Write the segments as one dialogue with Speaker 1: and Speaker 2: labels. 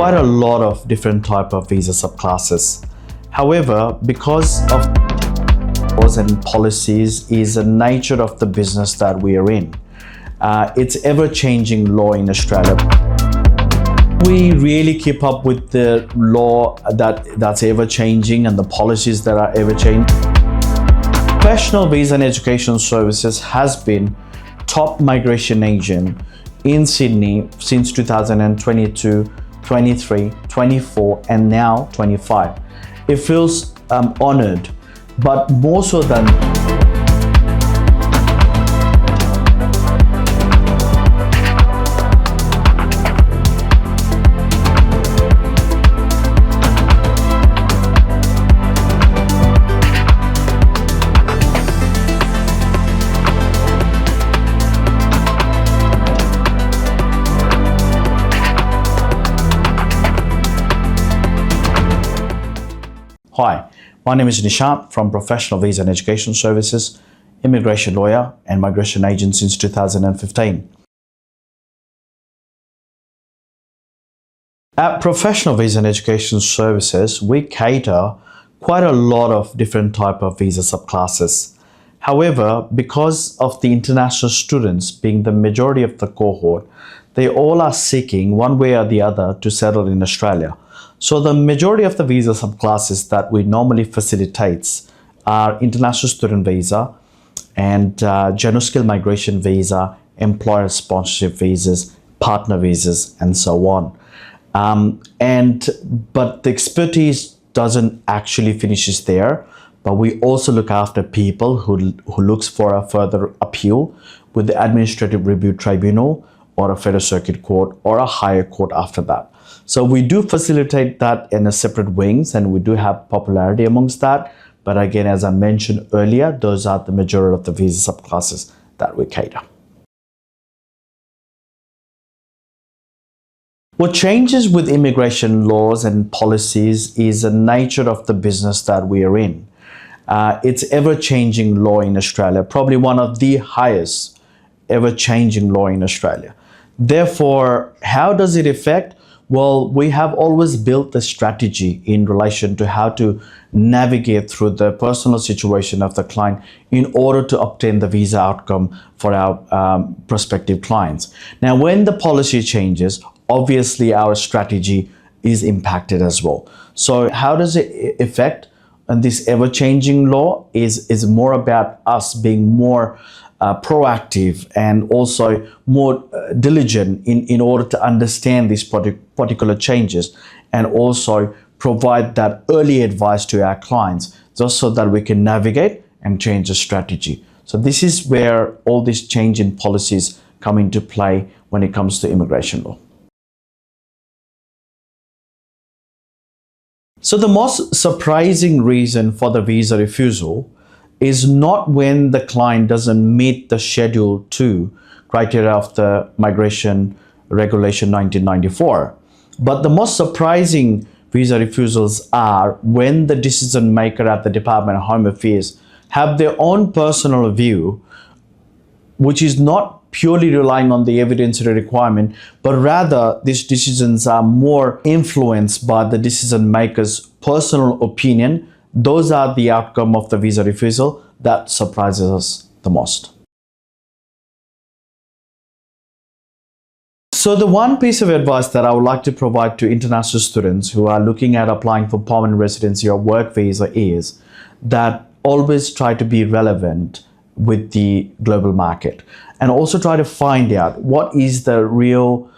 Speaker 1: quite a lot of different type of visa subclasses. However, because of laws and policies is the nature of the business that we are in. It's ever-changing law in Australia. We really keep up with the law that's ever-changing and the policies that are ever-changing. Professional Visa and Education Services has been top migration agent in Sydney since 2022, 23, 24, and now 25. It feels honored, but more so than Hi, my name is Nishant from Professional Visa and Education Services, immigration lawyer and migration agent since 2015. At Professional Visa and Education Services, we cater quite a lot of different type of visa subclasses. However, because of the international students being the majority of the cohort, they all are seeking one way or the other to settle in Australia. So the majority of the visa subclasses that we normally facilitates are international student visa and general skill migration visa, employer sponsorship visas, partner visas, and so on. But the expertise doesn't actually finishes there. But we also look after people who looks for a further appeal with the Administrative Review Tribunal or a Federal Circuit Court or a higher court after that. So we do facilitate that in a separate wings, and we do have popularity amongst that. But again, as I mentioned earlier, those are the majority of the visa subclasses that we cater. What changes with immigration laws and policies is the nature of the business that we are in. It's ever-changing law in Australia, probably one of the highest ever-changing law in Australia. Therefore, how does it affect? Well, we have always built a strategy in relation to how to navigate through the personal situation of the client in order to obtain the visa outcome for our prospective clients. Now, when the policy changes, obviously our strategy is impacted as well. So how does it affect? And this ever-changing law is more about us being more proactive and also more diligent in order to understand these particular changes, and also provide that early advice to our clients just so that we can navigate and change the strategy. So this is where all these change in policies come into play when it comes to immigration law. So the most surprising reason for the visa refusal is not when the client doesn't meet the Schedule 2 criteria of the Migration Regulation 1994. But the most surprising visa refusals are when the decision maker at the Department of Home Affairs have their own personal view, which is not purely relying on the evidentiary requirement, but rather these decisions are more influenced by the decision maker's personal opinion. Those are the outcome of the visa refusal that surprises us the most. So the one piece of advice that I would like to provide to international students who are looking at applying for permanent residency or work visa is that always try to be relevant with the global market, and also try to find out what is the real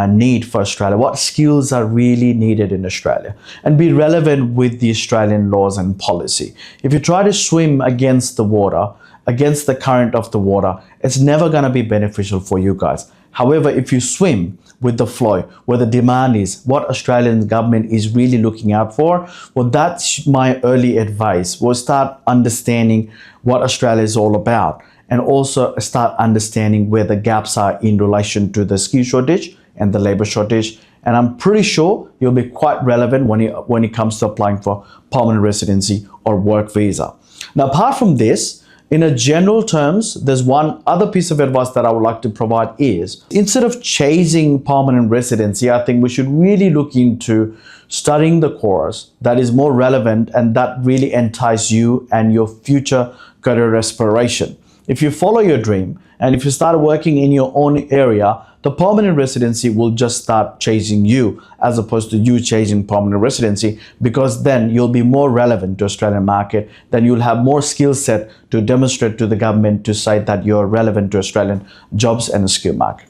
Speaker 1: need for Australia, what skills are really needed in Australia, and be relevant with the Australian laws and policy. If you try to swim against the water, against the current of the water, it's never going to be beneficial for you guys. However, if you swim with the flow, where the demand is, what Australian government is really looking out for, well, that's my early advice. We'll start understanding what Australia is all about, and also start understanding where the gaps are in relation to the skill shortage and the labor shortage. And I'm pretty sure you'll be quite relevant when it comes to applying for permanent residency or work visa. Now, apart from this, In a general terms, there's one other piece of advice that I would like to provide is, instead of chasing permanent residency, I think we should really look into studying the course that is more relevant and that really entice you and your future career aspiration. If you follow your dream and if you start working in your own area, the permanent residency will just start chasing you as opposed to you chasing permanent residency, because then you'll be more relevant to Australian market, then you'll have more skill set to demonstrate to the government to say that you're relevant to Australian jobs and the skill market.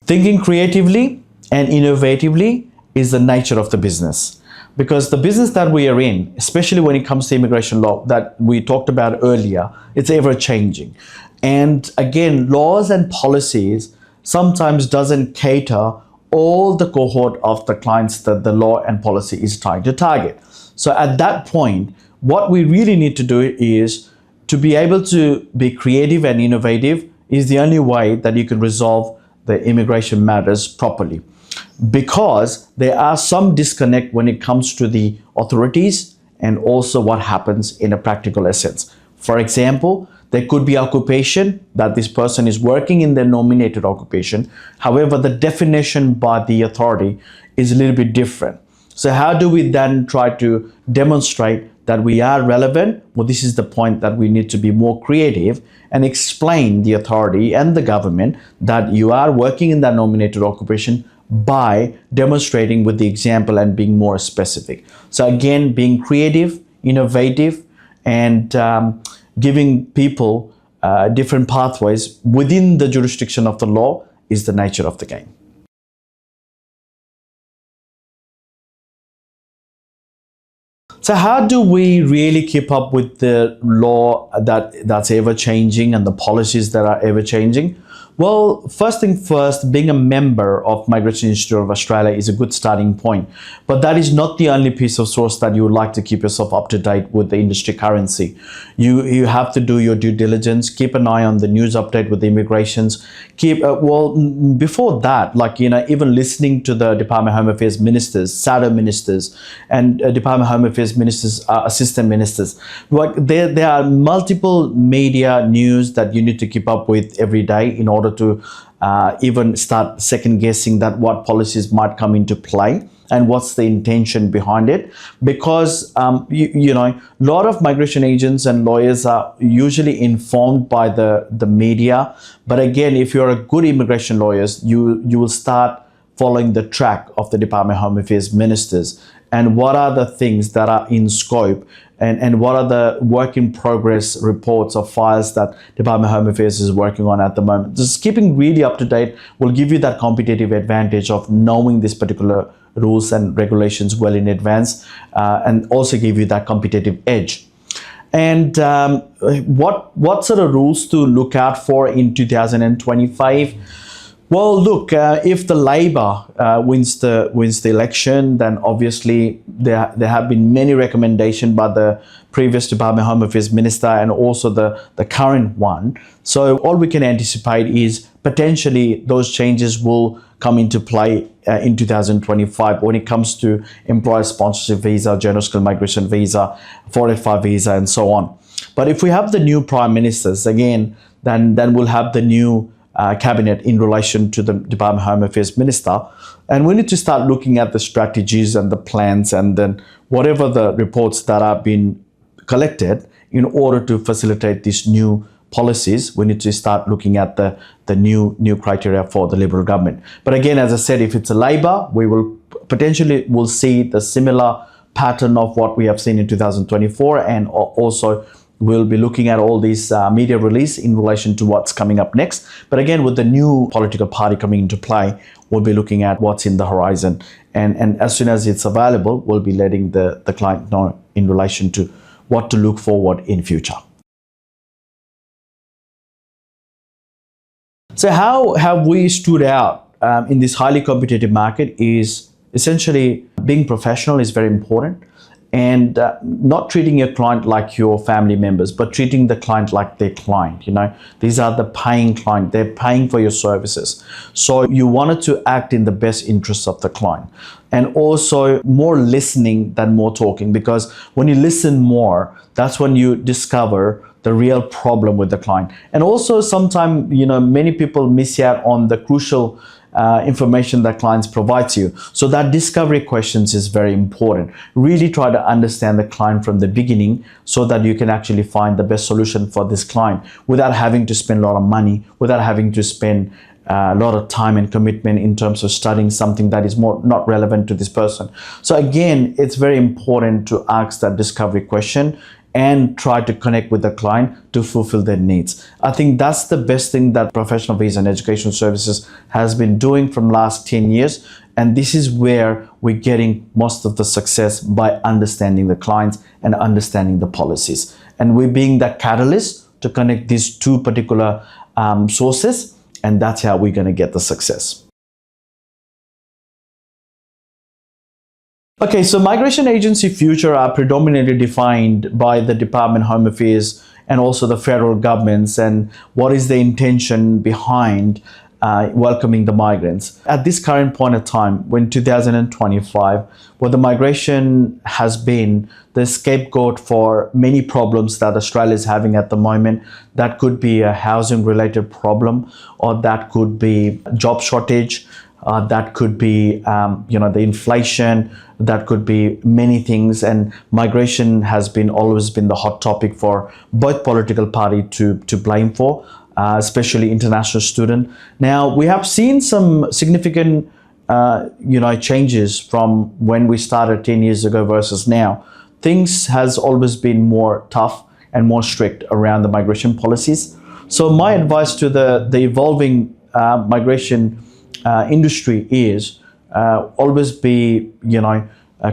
Speaker 1: Thinking creatively and innovatively is the nature of the business, because the business that we are in, especially when it comes to immigration law that we talked about earlier, it's ever changing. And again, laws and policies sometimes doesn't cater all the cohort of the clients that the law and policy is trying to target. So at that point, what we really need to do is to be able to be creative and innovative is the only way that you can resolve the immigration matters properly, because there are some disconnect when it comes to the authorities and also what happens in a practical essence. For example, there could be occupation that this person is working in their nominated occupation. However, the definition by the authority is a little bit different. So how do we then try to demonstrate that we are relevant? Well, this is the point that we need to be more creative and explain the authority and the government that you are working in that nominated occupation by demonstrating with the example and being more specific. So again, being creative, innovative, and giving people different pathways within the jurisdiction of the law is the nature of the game. So how do we really keep up with the law that's ever changing and the policies that are ever changing? Well, first thing first, being a member of Migration Institute of Australia is a good starting point. But that is not the only piece of source that you would like to keep yourself up to date with the industry currency. You have to do your due diligence, keep an eye on the news update with the immigrations. Before that, even listening to the Department of Home Affairs ministers, SADO ministers, and Department of Home Affairs ministers, assistant ministers. There are multiple media news that you need to keep up with every day in order to even start second guessing that what policies might come into play and what's the intention behind it. Because a lot of migration agents and lawyers are usually informed by the media. But again, if you're a good immigration lawyer, you will start following the track of the Department of Home Affairs ministers and what are the things that are in scope and what are the work in progress reports or files that Department of Home Affairs is working on at the moment. Just keeping really up to date will give you that competitive advantage of knowing this particular rules and regulations well in advance, and also give you that competitive edge. And what sort of rules to look out for in 2025? Well, look, if the Labor wins the election, then obviously there have been many recommendations by the previous Department of Home Affairs Minister and also the current one. So all we can anticipate is potentially those changes will come into play in 2025 when it comes to employer sponsorship visa, general skill migration visa, 485 visa, and so on. But if we have the new prime ministers again, then we'll have the new cabinet in relation to the Department of Home Affairs Minister, and we need to start looking at the strategies and the plans and then whatever the reports that are being collected in order to facilitate these new policies. We need to start looking at the new criteria for the Liberal government. But again, as I said, if it's a Labor, we will potentially see the similar pattern of what we have seen in 2024, and also we'll be looking at all these media release in relation to what's coming up next. But again, with the new political party coming into play, we'll be looking at what's in the horizon. And as soon as it's available, we'll be letting the client know in relation to what to look forward in future. So how have we stood out in this highly competitive market is essentially being professional is very important. and not treating your client like your family members, but treating the client like their client. These are the paying client. They're paying for your services. So you wanted to act in the best interests of the client. And also more listening than more talking, because when you listen more, that's when you discover the real problem with the client. And also sometimes, many people miss out on the crucial information that clients provide to you. So that discovery questions is very important. Really try to understand the client from the beginning so that you can actually find the best solution for this client without having to spend a lot of money, without having to spend a lot of time and commitment in terms of studying something that is more not relevant to this person. So again, it's very important to ask that discovery question and try to connect with the client to fulfill their needs. I think that's the best thing that professional visa and education services has been doing from last 10 years. And this is where we're getting most of the success, by understanding the clients and understanding the policies. And we're being the catalyst to connect these two particular sources. And that's how we're going to get the success. Okay, so migration agency future are predominantly defined by the Department of Home Affairs and also the federal governments, and what is the intention behind welcoming the migrants. At this current point of time, when 2025, where the migration has been the scapegoat for many problems that Australia is having at the moment. That could be a housing related problem, or that could be job shortage, that could be the inflation, that could be many things. And migration has always been the hot topic for both political party to blame for, especially international student. Now we have seen some significant changes from when we started 10 years ago versus now. Things has always been more tough and more strict around the migration policies. So my advice to the evolving migration industry is always be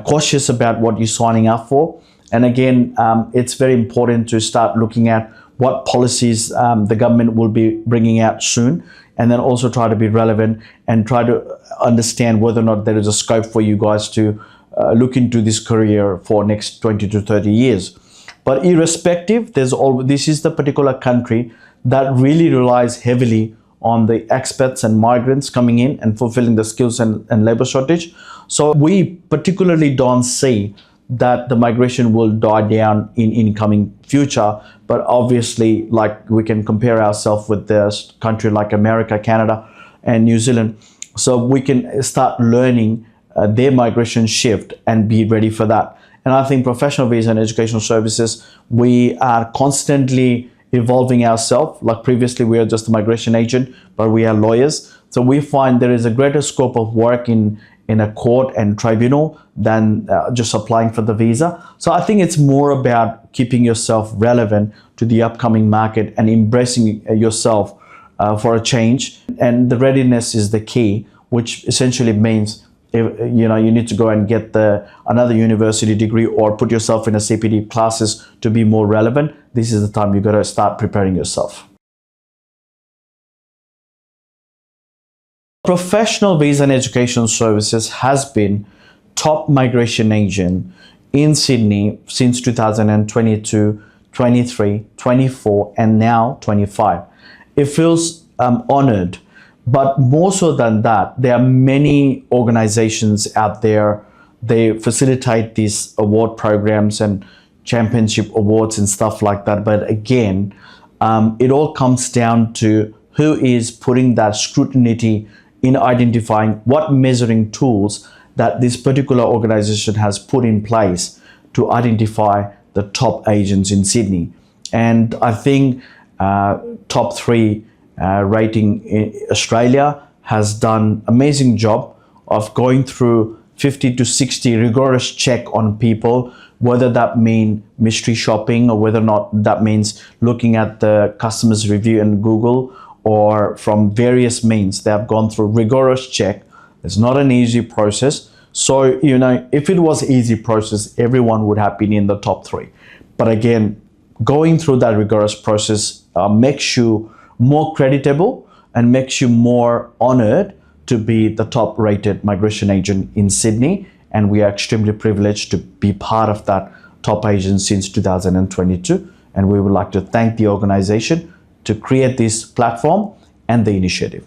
Speaker 1: cautious about what you're signing up for. And again, it's very important to start looking at what policies the government will be bringing out soon, and then also try to be relevant and try to understand whether or not there is a scope for you guys to look into this career for next 20 to 30 years. But irrespective, this is the particular country that really relies heavily on the expats and migrants coming in and fulfilling the skills and labor shortage. So we particularly don't see that the migration will die down in incoming future. But obviously, like, we can compare ourselves with this country like America, Canada, and New Zealand. So we can start learning their migration shift and be ready for that. And I think professional visa and educational services, we are constantly evolving ourselves. Like previously, we are just a migration agent, but we are lawyers. So we find there is a greater scope of work in a court and tribunal than just applying for the visa. So I think it's more about keeping yourself relevant to the upcoming market and embracing yourself for a change. And the readiness is the key, which essentially means you need to go and get another university degree or put yourself in a CPD classes to be more relevant. This is the time you got to start preparing yourself. Professional visa and education services has been top migration agent in Sydney since 2022, 23, 24, and now 25. It feels honored. But more so than that, there are many organizations out there. They facilitate these award programs and championship awards and stuff like that. But again, it all comes down to who is putting that scrutiny in identifying what measuring tools that this particular organization has put in place to identify the top agents in Sydney. And I think top three rating in Australia has done amazing job of going through 50 to 60 rigorous check on people, whether that mean mystery shopping or whether or not that means looking at the customer's review in Google or from various means. They have gone through rigorous check. It's not an easy process. So, if it was easy process, everyone would have been in the top three. But again, going through that rigorous process makes you more creditable and makes you more honored to be the top rated migration agent in Sydney and we are extremely privileged to be part of that top agent since 2022. And we would like to thank the organization to create this platform and the initiative.